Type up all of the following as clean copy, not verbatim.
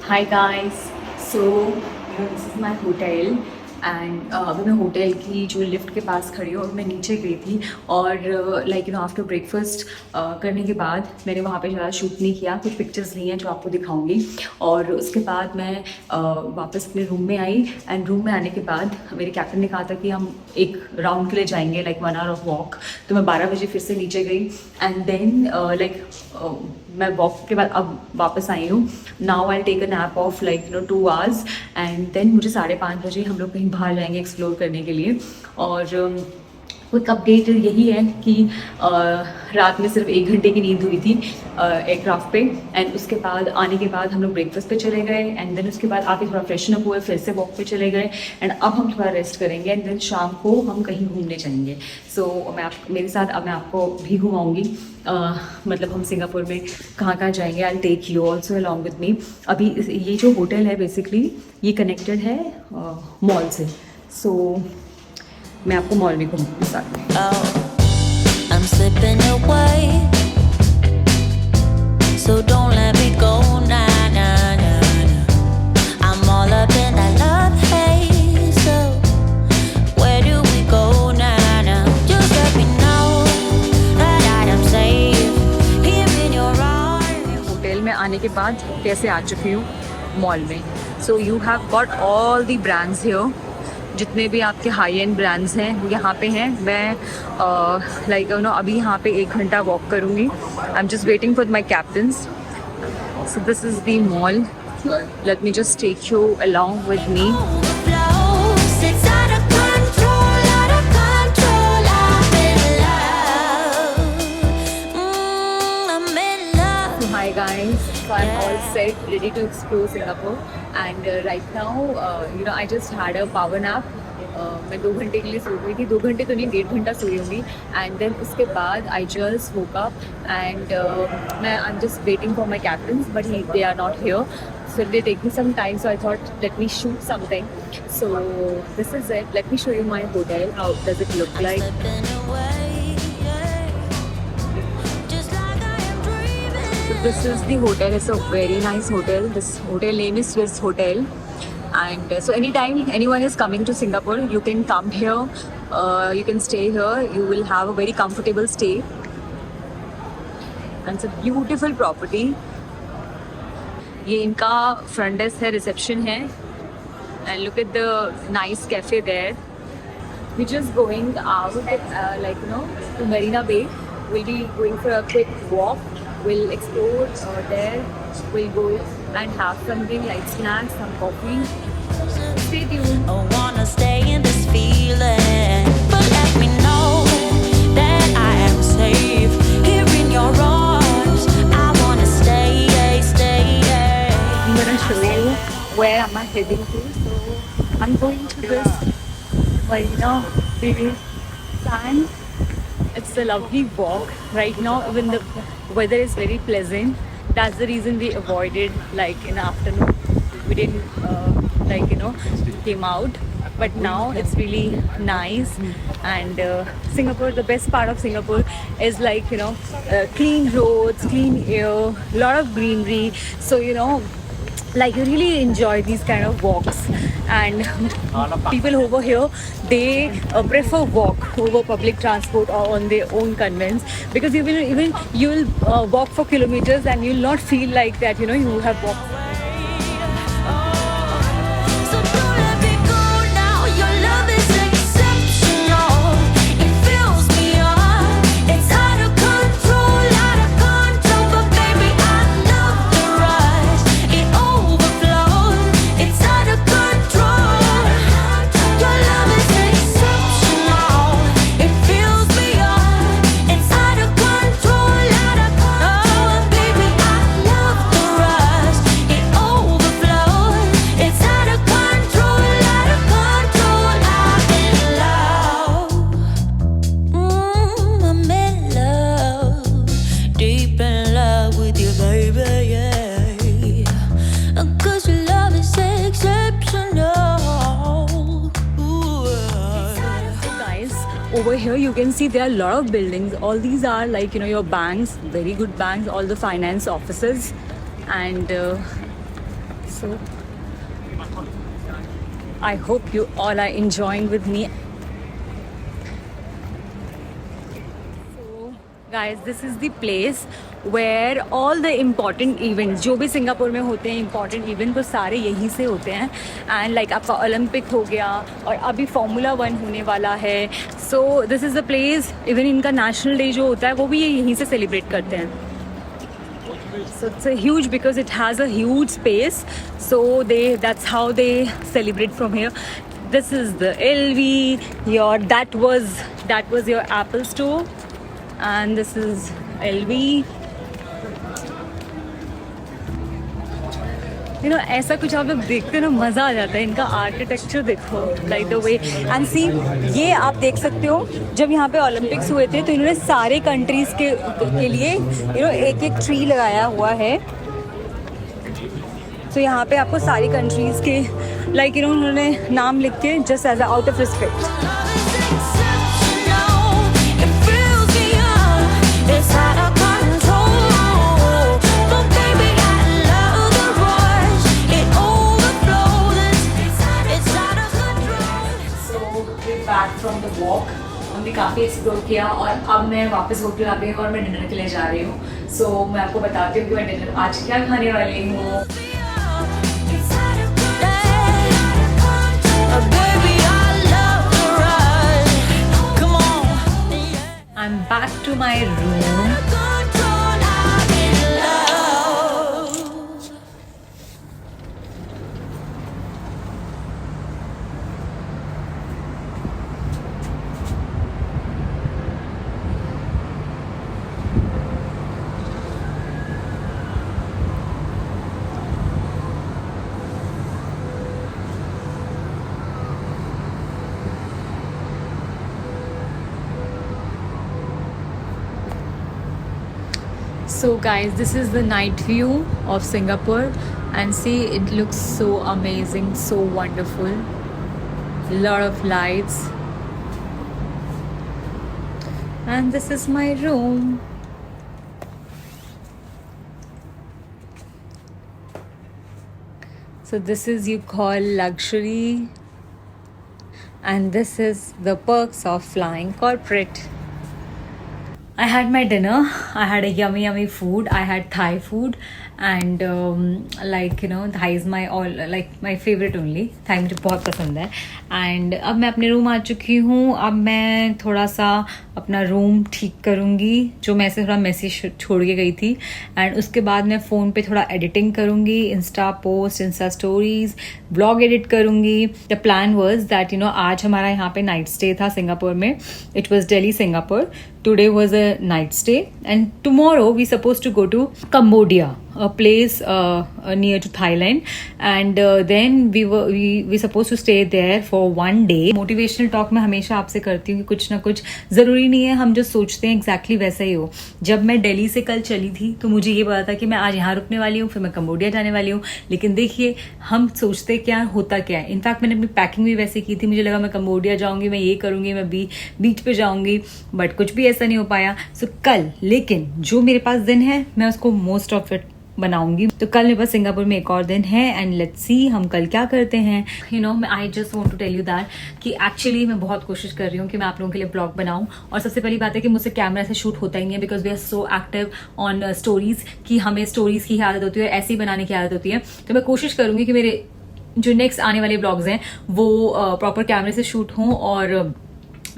Hi guys, so this is my hotel and अभी मैं hotel की जो लिफ्ट के पास खड़ी हूँ और मैं नीचे गई थी और आफ्टर ब्रेकफास्ट करने के बाद मैंने वहाँ पे ज़्यादा शूट नहीं किया, कुछ पिक्चर्स ली हैं जो आपको दिखाऊंगी। और उसके बाद मैं वापस अपने रूम में आई एंड रूम में आने के बाद मेरे कैप्टन ने कहा था कि हम एक राउंड के लिए जाएंगे, लाइक 1 आवर ऑफ वॉक। तो मैं 12 बजे फिर से नीचे गई एंड देन मैं वॉक के बाद अब वापस आई हूँ। Now I take a nap of 2 hours and then मुझे 5:30 बजे हम लोग कहीं बाहर जाएंगे एक्सप्लोर करने के लिए। और क्विक अपडेट यही है कि रात में सिर्फ 1 घंटे की नींद हुई थी एयरक्राफ्ट पे एंड उसके बाद आने के बाद हम लोग ब्रेकफास्ट पे चले गए एंड देन उसके बाद आके थोड़ा फ्रेशन अप हुए, फिर से वॉक पे चले गए एंड अब हम थोड़ा रेस्ट करेंगे एंड देन शाम को हम कहीं घूमने जाएंगे। सो मेरे साथ अब मैं आपको भी घुमाऊँगी, मतलब हम सिंगापुर में कहाँ कहाँ जाएंगे। I take you also along with me. अभी ये जो होटल है बेसिकली ये कनेक्टेड है मॉल से, सो मैं आपको मॉल में घुमाऊंगी साथ में। I'm slipping away, so don't let me go, nah, nah, nah, nah. I'm all up in that love haze, so where do we go, nah, nah? Just let me know that I am safe here in your arms. Hotel में आने के बाद कैसे आ चुकी हूँ mall में। So you have got all the brands here, जितने भी आपके हाई एंड ब्रांड्स हैं वो यहाँ पे हैं। मैं अभी यहाँ पे 1 घंटा वॉक करूँगी। I am just waiting for my captains. So this is the mall, let me just take you along with me. Flows, it's out of control, out of control. I'm in love. I'm in love. Hi guys, so I'm all set, ready to explore Singapore and right now I just had a power nap. मैं 2 घंटे के लिए सो गई थी, 2 घंटे तो नहीं 1.5 घंटा सोई होंगी एंड देन उसके बाद I just woke up and मैं I am just waiting for my captains but they are not here, so they take me some time, so I thought let me shoot something. So this is it, let me show you my hotel, how does it look like. Slipping away, yeah. Just like I am dreaming. This is the hotel. It's a very nice hotel. This hotel name is Swiss Hotel. And so anytime anyone is coming to Singapore, you can come here. You can stay here. You will have a very comfortable stay. And it's a beautiful property. ये इनका front desk है, reception है. And look at the nice cafe there. We're just going out, to Marina Bay. We'll be going for a quick walk. We'll explore there. We'll go and have something like snacks, some coffee. Stay tuned. I wanna stay in this feeling, but let me know that I am safe here in your arms. I wanna stay, stay. I'm gonna show you where am I heading to. So I'm going to this Marina Bay Sand. It's a lovely walk right now. Even the weather is very pleasant. That's the reason we avoided in the afternoon. We didn't came out. But now it's really nice. And Singapore, the best part of Singapore is clean roads, clean air, lot of greenery. So you really enjoy these kind of walks. And people over here, they prefer walk over public transport or on their own conveyance, because you will walk for kilometers and you will not feel like that you have walked. So don't let me go now. Your love is exceptional. It fills me up. It's out of control, but baby I love the rush. It overflows. It's out of control. Your love is exceptional. It fills me up. It's out of control, but baby I love the rush. It overflows. It's out of control, I'm in love. I'm in love, deep in love with you, baby, yeah. 'Cause your love is exceptional. So guys, over here you can see there are a lot of buildings. All these are your banks, very good banks, all the finance offices. And So I hope you all are enjoying with me. So guys, this is the place where all the important events जो भी Singapore में होते हैं important event वो सारे यहीं से होते हैं. And like आपका ओलंपिक हो गया और अभी Formula 1 होने वाला है. So this is the place, even इनका नेशनल डे जो होता है वो भी ये यहीं से सेलिब्रेट करते हैं. So it's a huge because it has a huge space. So that's how they celebrate from here. This is the LV. That was your Apple store, and this is LV. You know, ऐसा कुछ आप लोग देखते हो ना मज़ा आ जाता है. इनका आर्किटेक्चर देखो, लाइक द वे एंड सी. ये आप देख सकते हो जब यहाँ पे ओलंपिक्स हुए थे तो इन्होंने सारे कंट्रीज़ के लिए एक एक ट्री लगाया हुआ है. तो यहाँ पे आपको सारी कंट्रीज़ के लाइक उन्होंने नाम लिख के just as out of respect. Back from the walk हमने काफ़ी एक्सप्लोर किया और अब मैं वापस होटल आ गई और मैं डिनर के लिए जा रही हूँ. सो मैं आपको बताती हूँ कि मैं डिनर आज क्या खाने वाली हूँ. I am back to my room. So guys, this is the night view of Singapore and see, it looks so amazing, so wonderful. Lot of lights. And this is my room. So this is you call luxury, and this is the perks of flying corporate. I had my dinner. I had a yummy food. I had Thai food and Thai is my favorite only. Thai मुझे बहुत पसंद है. And अब मैं अपने room आ चुकी हूँ. अब मैं थोड़ा सा अपना रूम ठीक करूँगी जो मैं ऐसे थोड़ा मैसी छोड़ के गई थी. एंड उसके बाद मैं फ़ोन पे थोड़ा एडिटिंग करूँगी, Insta post, Insta stories, blog edit करूँगी. द प्लान वाज दैट आज हमारा यहाँ पे नाइट स्टे था सिंगापुर में. It was Delhi Singapore. Today was a night stay and tomorrow we supposed to go to Cambodia, a place near to Thailand, and then we supposed to stay there for 1 day. Motivational talk मैं हमेशा आपसे करती हूँ कि कुछ ना कुछ ज़रूरी नहीं है हम जो सोचते हैं exactly वैसा ही हो. जब मैं दिल्ली से कल चली थी तो मुझे ये पता था कि मैं आज यहाँ रुकने वाली हूँ, फिर मैं कम्बोडिया जाने वाली हूँ. लेकिन देखिए हम सोचते क्या होता क्या है. इनफैक्ट मैंने अपनी पैकिंग भी वैसे की थी. मुझे लगा मैं कम्बोडिया जाऊँगी, मैं ये करूँगी, मैं बीच पे जाऊँगी, बट कुछ भी ऐसा नहीं हो पाया. सो कल लेकिन जो मेरे पास दिन है मैं उसको मोस्ट ऑफ इट बनाऊंगी. तो कल मेरे पास सिंगापुर में एक और दिन है एंड लेट्स सी हम कल क्या करते हैं. I just want to tell you that कि एक्चुअली मैं बहुत कोशिश कर रही हूँ कि मैं आप लोगों के लिए ब्लॉग बनाऊं. और सबसे पहली बात है कि मुझसे कैमरा से शूट होता ही नहीं है because we are so active on stories कि हमें स्टोरीज की आदत होती है, ऐसे ही बनाने की आदत होती है. तो मैं कोशिश करूंगी कि मेरे जो नेक्स्ट आने वाले ब्लॉग्स हैं वो प्रॉपर कैमरे से शूट हों और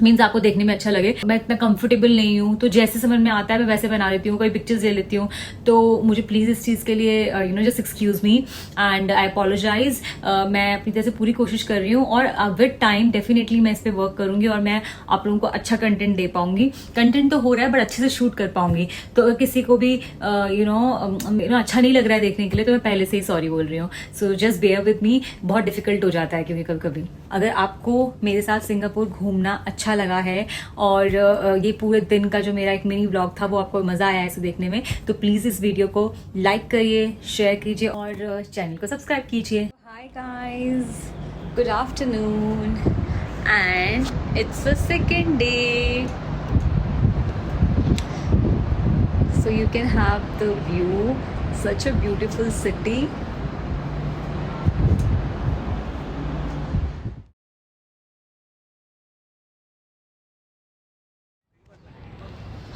मीन्स आपको देखने में अच्छा लगे. मैं इतना कंफर्टेबल नहीं हूँ तो जैसे समझ में आता है मैं वैसे बना लेती हूँ, कोई पिक्चर्स ले लेती हूँ. तो मुझे प्लीज़ इस चीज़ के लिए just excuse me and I apologise. मैं अपनी तरह से पूरी कोशिश कर रही हूँ और विद टाइम डेफिनेटली मैं इस पर वर्क करूँगी और मैं आप लोगों को अच्छा कंटेंट दे पाऊंगी. कंटेंट तो हो रहा है बट अच्छे से शूट कर पाऊंगी. तो अगर किसी को भी अच्छा नहीं लग रहा है देखने के लिए तो मैं पहले से ही सॉरी बोल रही हूँ. So just bear with me. बहुत डिफिकल्ट हो जाता है क्योंकि कभी कभी अगर आपको मेरे साथ सिंगापुर घूमना अच्छा लगा है और ये पूरे दिन का जो मेरा एक मिनी व्लॉग था वो आपको मजा आया है इसे देखने में तो प्लीज इस वीडियो को लाइक करिए, शेयर कीजिए और चैनल को सब्सक्राइब कीजिए. Hi guys, good afternoon and it's the second day. So you can have the view, such a beautiful city.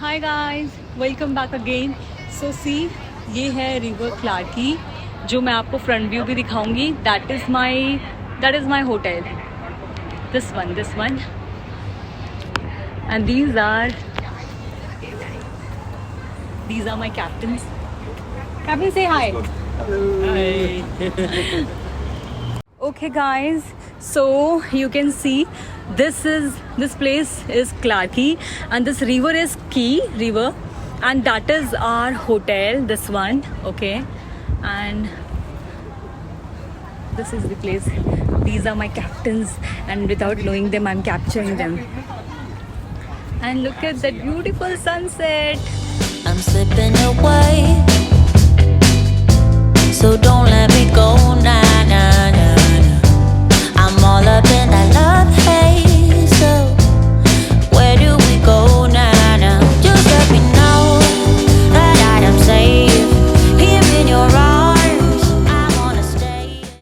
Hi guys, welcome back again. So see, ये है river क्लार्की, जो मैं आपको फ्रंट व्यू भी दिखाऊंगी. That is my hotel. This one. And these are my captains. Captain, say hi. Okay guys, so you can see this place is Clarky and this river is Key River and that is our hotel, this one. Okay, and this is the place. These are my captains and without knowing them I'm capturing them. And look at that beautiful sunset. I'm slipping away, so don't let me go, nah, nah, nah.